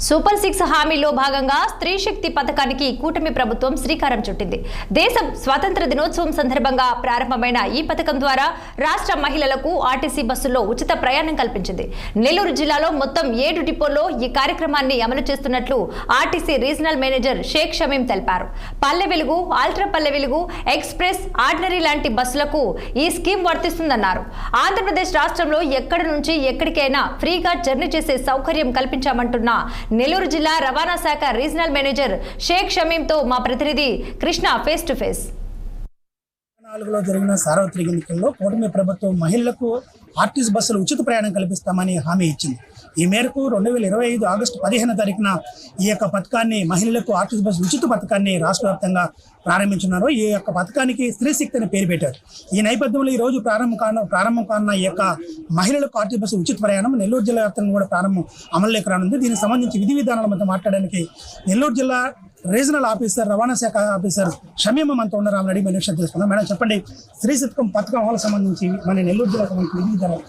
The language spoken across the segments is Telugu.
సూపర్ 6 హామీలో భాగంగా స్త్రీ శక్తి పథకానికి కూటమి ప్రభుత్వం శ్రీకారం చుట్టింది. దేశం స్వాతంత్ర దినోత్సవం సందర్భంగా ప్రారంభమైన ఈ పథకం ద్వారా రాష్ట్ర మహిళలకు ఆర్టీసీ బస్సుల్లో ఉచిత ప్రయాణం కల్పించింది. నెల్లూరు జిల్లాలో మొత్తం 7 డిపోల్లో ఈ కార్యక్రమాన్ని అమలు చేస్తున్నట్లు RTC regional manager Sheikh Shamim తెలిపారు. పల్లె వెలుగు, ultra Palle Velugu, express, ordinary లాంటి బస్సులకు ఈ స్కీమ్ వర్తిస్తుందన్నారు. ఆంధ్రప్రదేశ్ రాష్ట్రంలో ఎక్కడి నుంచి ఎక్కడికైనా ఫ్రీగా జర్నీ చేసే సౌకర్యం కల్పించామంటున్న నెల్లూరు జిల్లా రవాణా శాఖ రీజనల్ మేనేజర్ షేక్ షమీంతో మా ప్రతినిధి కృష్ణ ఫేస్ టు ఫేస్. 2024లో జరిగిన సార్వత్రిక ఎన్నికల్లో కూటమి ప్రభుత్వం మహిళలకు ఆర్టీసీ బస్సులు ఉచిత ప్రయాణం కల్పిస్తామని హామీ ఇచ్చింది. ఈ మేరకు 2025 ఆగస్టు 15వ తారీఖున ఈ యొక్క పథకాన్ని, మహిళలకు ఆర్టీసీ బస్సు ఉచిత పథకాన్ని రాష్ట్ర వ్యాప్తంగా ప్రారంభించున్నారు. ఈ యొక్క పథకానికి స్త్రీ శక్తి అని పేరు పెట్టారు. ఈ నేపథ్యంలో ఈ రోజు ప్రారంభం కానున్న ఈ యొక్క మహిళలకు ఆర్టీసీ బస్సు ఉచిత ప్రయాణం నెల్లూరు జిల్లా వ్యాప్తంగా కూడా అమల్లోకి రానుంది. దీనికి సంబంధించి విధి విధానాల మధ్య మాట్లాడడానికి నెల్లూరు జిల్లా రీజనల్ ఆఫీసర్, రవాణా శాఖ ఆఫీసర్ షమీం మనతో ఉన్నారు. ఆమె అడిగి విషయం తెలుసుకున్నాం. మేడం చెప్పండి, స్త్రీ శక్తి పథకం అమలుకు సంబంధించి మన నెల్లూరు జిల్లా విధి విధానాలు.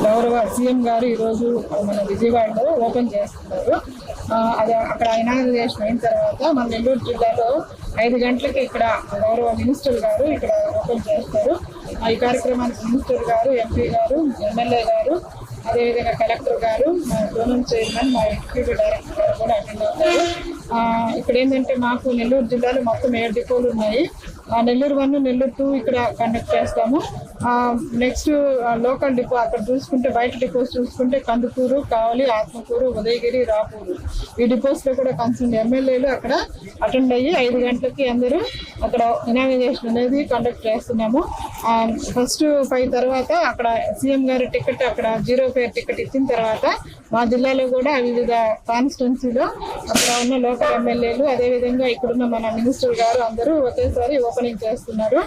గౌరవ సీఎం గారు ఈరోజు మన విజయవాడలో ఓపెన్ చేస్తున్నారు. అది అక్కడ ఇనాగ్రేషన్ అయిన తర్వాత మన నెల్లూరు జిల్లాలో 5 గంటలకి ఇక్కడ గౌరవ మినిస్టర్ గారు ఇక్కడ ఓపెన్ చేస్తారు. ఈ కార్యక్రమానికి మినిస్టర్ గారు, ఎంపీ గారు, ఎమ్మెల్యే గారు, అదేవిధంగా కలెక్టర్ గారు, మా జోనల్ చైర్మన్, మా ఎగ్జిక్యూటివ్ డైరెక్టర్ గారు కూడా అటెండ్ అవుతారు. ఇక్కడ ఏంటంటే మాకు నెల్లూరు జిల్లాలో మొత్తం 7 డిపోలు ఉన్నాయి. నెల్లూరు 1, నెల్లూరు 2 ఇక్కడ కండక్ట్ చేస్తాము. నెక్స్ట్ లోకల్ డిపో అక్కడ చూసుకుంటే, బయట డిపోస్ చూసుకుంటే కందుకూరు, కావలి, ఆత్మకూరు, ఉదయగిరి, రాపూరు, ఈ డిపోస్లో కూడా కన్సర్న్ ఎమ్మెల్యేలు అక్కడ అటెండ్ అయ్యి 5 గంటలకి అందరూ అక్కడ ఇనాగ్రేషన్ అనేది కండక్ట్ చేస్తున్నాము. ఫస్ట్ 5 తర్వాత అక్కడ సీఎం గారి టికెట్, అక్కడ 0 ఫేర్ టికెట్ ఇచ్చిన తర్వాత మా జిల్లాలో కూడా వివిధ కాన్స్టిట్యున్సీలో అక్కడ ఉన్న లోకల్ ఎమ్మెల్యేలు, అదేవిధంగా ఇక్కడున్న మన మినిస్టర్ గారు అందరూ ఒకేసారి ఓపెనింగ్ చేస్తున్నారు.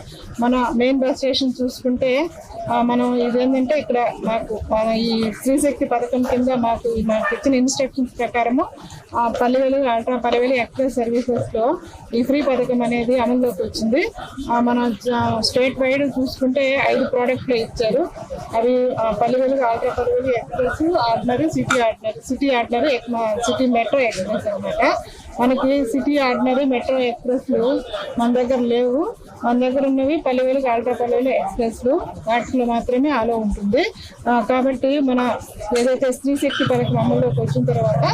మన మెయిన్ బస్ స్టేషన్ చూసుకుంటే మనం ఇదేంటంటే ఇక్కడ మాకు ఈ స్త్రీశక్తి పథకం కింద మాకు ఇచ్చిన ఇన్స్ట్రక్షన్స్ ప్రకారము పల్లెవేలు, అల్ట్రా పల్లెవేలు, ఎక్స్ప్రెస్ సర్వీసెస్లో ఈ ఫ్రీ పథకం అనేది అమల్లోకి వచ్చింది. మన స్టేట్ వైడ్ చూసుకుంటే 5 ప్రోడక్ట్లు ఇచ్చారు. అవి పల్లెవేలు, అల్ట్రా పల్లెవేలు, express, ordinary, city ordinary, city metro express అనమాట. మనకి సిటీ ఆర్డినరీ, మెట్రో ఎక్స్ప్రెస్లు మన దగ్గర లేవు. మన దగ్గర ఉన్నవి పల్లెవేలు, అల్ట్రా పల్లెవేలు, ఎక్స్ప్రెస్లు, వాటిలో మాత్రమే ఆలో ఉంటుంది. కాబట్టి మన ఏదైతే స్త్రీ శక్తి పథకం అమల్లోకి వచ్చిన తర్వాత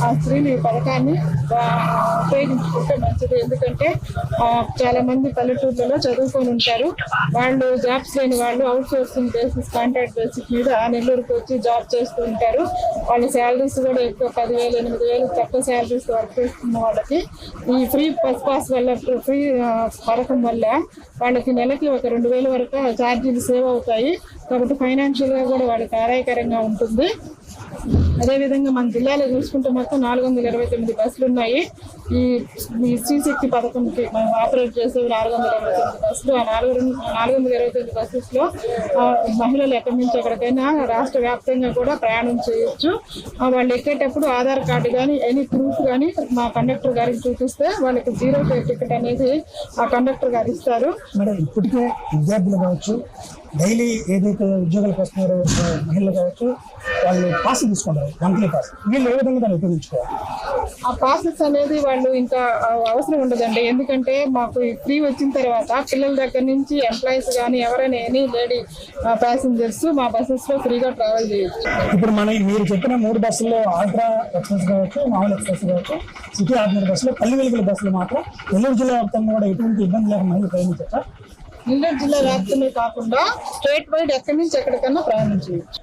ఆ స్త్రీలు ఈ పథకాన్ని ఉపయోగించుకుంటే మంచిది. ఎందుకంటే చాలా మంది పల్లెటూర్లలో చదువుకొని ఉంటారు. వాళ్ళు జాబ్స్ లేని వాళ్ళు out sourcing basis, contract basis మీద నెల్లూరుకి వచ్చి జాబ్ చేస్తూ ఉంటారు. వాళ్ళ శాలరీస్ కూడా ఎక్కువ 10,000, 8,000 తక్కువ శాలరీస్ వర్క్ చేస్తున్న వాళ్ళకి ఈ ఫ్రీ బస్ పాస్ వల్ల, ఫ్రీ పథకం వల్ల వాళ్ళకి నెలకి ఒక 2,000 వరకు ఛార్జీలు సేవ్ అవుతాయి. కాబట్టి ఫైనాన్షియల్గా కూడా వాళ్ళకి ఆదాయకరంగా ఉంటుంది. అదేవిధంగా మన జిల్లాలో చూసుకుంటే మొత్తం 429 బస్సులు ఉన్నాయి. ఈ స్త్రీశక్తి పథకంకి మనం ఆపరేట్ చేసే 429 బస్సులు. ఆ 429 బస్సెస్లో మహిళలు ఎక్కడి నుంచి ఎక్కడికైనా రాష్ట్ర వ్యాప్తంగా కూడా ప్రయాణం చేయొచ్చు. వాళ్ళు ఎక్కేటప్పుడు ఆధార్ కార్డు కానీ, ఎనీ ప్రూఫ్ కానీ మా కండక్టర్ గారికి చూపిస్తే వాళ్ళకి 0 ఫేర్ టికెట్ అనేది ఆ కండక్టర్ గారు ఇస్తారు. మేడం, ఇప్పటికే విద్యార్థులు కావచ్చు, డైలీ ఏదైతే ఉద్యోగాలకు వస్తున్నారో మహిళలు కావచ్చు, వాళ్ళు పాస్ తీసుకుంటారు, మంత్లీ పాస్. వీళ్ళు ఏ విధంగా దాన్ని ఉపయోగించుకోవాలి? ఆ ప్రాసెస్ అనేది వాళ్ళు ఇంకా అవసరం ఉండదండి. ఎందుకంటే మాకు ఫ్రీ వచ్చిన తర్వాత పిల్లల దగ్గర నుంచి ఎంప్లాయీస్ కానీ ఎవరైనా ఎనీ లేడీ ప్యాసింజర్స్ మా బస్సెస్లో ఫ్రీగా ట్రావెల్ చేయొచ్చు. ఇప్పుడు మీరు చెప్పిన 3 బస్సుల్లో ఆల్ట్రా ఎక్స్ప్రెస్ కావచ్చు, మామూలు ఎక్స్ప్రెస్ కావచ్చు, సిటీ ఆర్డినరీ బస్సులో, పల్లె వెలుగుల బస్సులు మాత్రం నెల్లూరు జిల్లా వ్యాప్తంగా కూడా ఎటువంటి ఇబ్బంది లేకుండా మహిళలు ప్రయాణించా? నెల్లూరు జిల్లా వ్యాప్తమే కాకుండా స్టేట్ వైడ్ ఎక్కడి నుంచి ఎక్కడికన్నా ప్రయాణం చేయొచ్చు.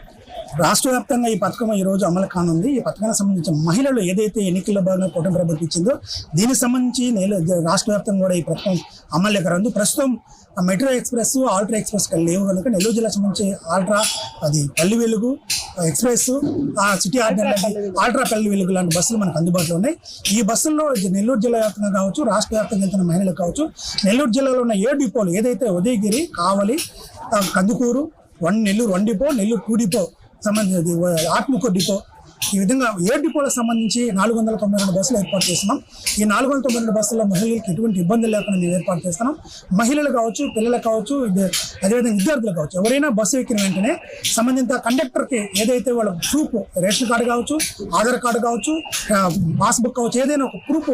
రాష్ట్ర వ్యాప్తంగా ఈ పథకం ఈ రోజు అమలు కానుంది. ఈ పథకానికి సంబంధించిన మహిళలు ఏదైతే ఎన్నికల్లో భాగంగా కూటమి ప్రభుత్వం ఇచ్చిందో దీనికి సంబంధించి రాష్ట్ర వ్యాప్తంగా కూడా ఈ పథకం అమలులోకి రానుంది. ప్రస్తుతం మెట్రో ఎక్స్ప్రెస్, ఆల్ట్రా ఎక్స్ప్రెస్ లేవు కనుక నెల్లూరు జిల్లా సంబంధించి ఆల్ట్రా, అది Palle Velugu express, city ordinary, ultra Palle Velugu లాంటి బస్సులు మనకు అందుబాటులో ఉన్నాయి. ఈ బస్సుల్లో నెల్లూరు జిల్లా వ్యాప్తంగా కావచ్చు, రాష్ట్ర వ్యాప్తంగా వెళ్తున్న మహిళలు కావచ్చు, నెల్లూరు జిల్లాలో ఉన్న 7 డిపోలు ఏదైతే ఉదయగిరి, కావలి, కందుకూరు, నెల్లూరు 1 డిపో, నెల్లూరు 2 డిపో సంబంధించి, ఆత్మకూరు డిపో, ఈ విధంగా ఎయిర్ డిపోలకు సంబంధించి 492 బస్సులు ఏర్పాటు చేస్తున్నాం. ఈ 492 బస్సుల్లో మహిళలకు ఎటువంటి ఇబ్బందులు లేకుండా మేము ఏర్పాటు చేస్తున్నాం. మహిళలు కావచ్చు, పిల్లలు కావచ్చు, అదేవిధంగా విద్యార్థులు కావచ్చు, ఎవరైనా బస్సు ఎక్కిన వెంటనే సంబంధిత కండక్టర్కి ఏదైతే వాళ్ళ ప్రూఫ్, రేషన్ కార్డు కావచ్చు, ఆధార్ కార్డు కావచ్చు, పాస్బుక్ కావచ్చు, ఏదైనా ఒక ప్రూఫ్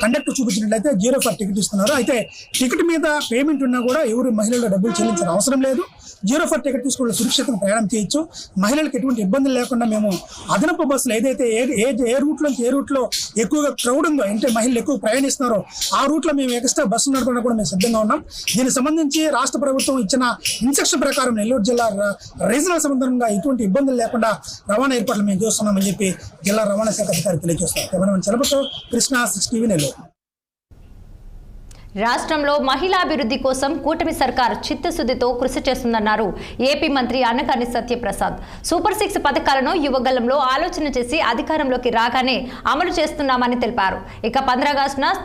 కండక్టర్ చూపించినట్లయితే 0 ఫర్ టికెట్ ఇస్తున్నారు. అయితే టికెట్ మీద పేమెంట్ ఉన్నా కూడా ఎవరు మహిళలు డబ్బులు చెల్లించిన అవసరం లేదు. 0 ఫర్ టికెట్ తీసుకుని సురక్షితంగా ప్రయాణం చేయొచ్చు. మహిళలకు ఎటువంటి ఇబ్బందులు లేకుండా మేము అదనపు బస్సులు ఏదైతే ఏ రూట్లో నుంచి ఏ రూట్లో ఎక్కువగా క్రౌడ్ ఉందో, అంటే మహిళలు ఎక్కువ ప్రయాణిస్తున్నారో ఆ రూట్లో మేము ఎక్స్ట్రా బస్సులు నడపడానికి కూడా మేము సిద్ధంగా ఉన్నాం. దీనికి సంబంధించి రాష్ట్ర ప్రభుత్వం ఇచ్చిన ఇన్స్ట్రక్షన్ ప్రకారం నెల్లూరు జిల్లా రీజనల్ సంబంధంగా ఎటువంటి ఇబ్బందులు లేకుండా రవాణా ఏర్పాట్లు మేము చేస్తున్నామని చెప్పి జిల్లా రవాణా శాఖ అధికారి తెలియజేస్తారు. కెమెరామెన్ చలపతో కృష్ణ, 6 టీవీ నెల్లూరు. రాష్ట్రంలో మహిళాభివృద్ధి కోసం కూటమి సర్కార్ చిత్తశుద్ధితో కృషి చేస్తుందన్నారు ఏపీ మంత్రి అనకాని సత్యప్రసాద్. సూపర్ 6 పథకాలను యువగలంలో ఆలోచన చేసి అధికారంలోకి రాగానే అమలు చేస్తున్నామని తెలిపారు. ఇక 15 ఆగస్టున